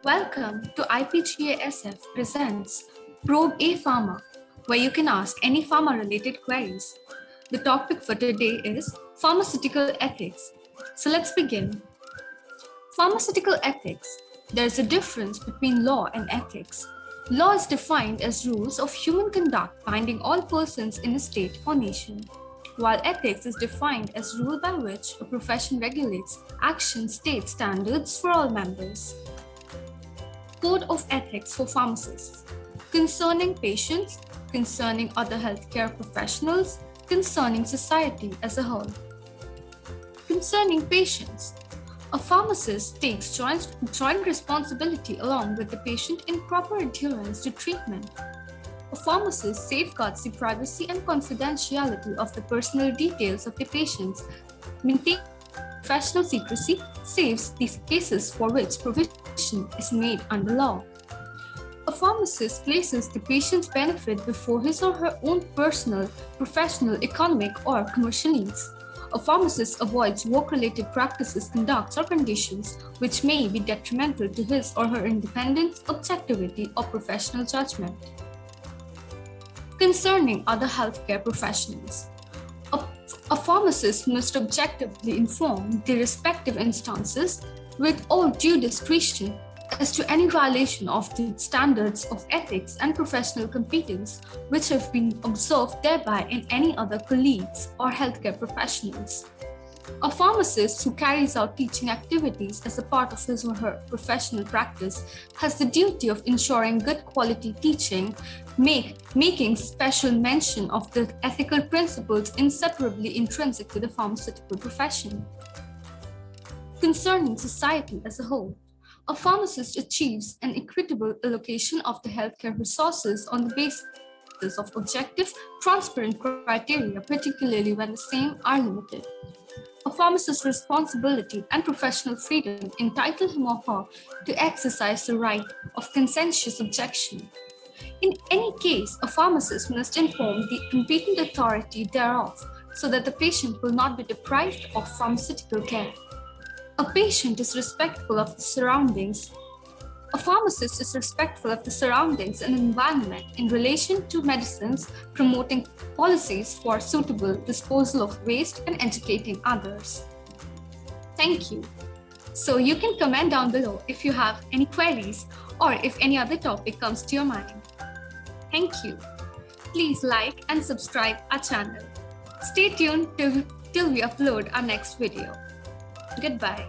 Welcome to ipga-sf presents Probe-a-Pharma, where you can ask any pharma-related queries. The topic for today is Pharmaceutical Ethics. So let's begin. Pharmaceutical ethics. There's a difference between law and ethics. Law is defined as rules of human conduct binding all persons in a state or nation, while ethics is defined as rule by which a profession regulates action, state standards for all members. Code of Ethics for Pharmacists. Concerning patients, concerning other healthcare professionals, concerning society as a whole. Concerning patients, a pharmacist takes joint responsibility along with the patient in proper adherence to treatment. A pharmacist safeguards the privacy and confidentiality of the personal details of the patients, maintains professional secrecy, saves the cases for which provision is made under law. A pharmacist places the patient's benefit before his or her own personal, professional, economic, or commercial needs. A pharmacist avoids work-related practices, conducts, or conditions which may be detrimental to his or her independence, objectivity, or professional judgment. Concerning other healthcare professionals, a pharmacist must objectively inform the respective instances with all due discretion as to any violation of the standards of ethics and professional competence which have been observed thereby in any other colleagues or healthcare professionals. A pharmacist who carries out teaching activities as a part of his or her professional practice has the duty of ensuring good quality teaching, making special mention of the ethical principles inseparably intrinsic to the pharmaceutical profession. Concerning society as a whole, a pharmacist achieves an equitable allocation of the healthcare resources on the basis of objective, transparent criteria, particularly when the same are limited. A pharmacist's responsibility and professional freedom entitle him or her to exercise the right of conscientious objection. In any case, a pharmacist must inform the competent authority thereof so that the patient will not be deprived of pharmaceutical care. A patient is respectful of the surroundings. A pharmacist is respectful of the surroundings and environment in relation to medicines, promoting policies for suitable disposal of waste and educating others. Thank you. So you can comment down below if you have any queries or if any other topic comes to your mind. Thank you. Please like and subscribe our channel. Stay tuned till we upload our next video. Goodbye.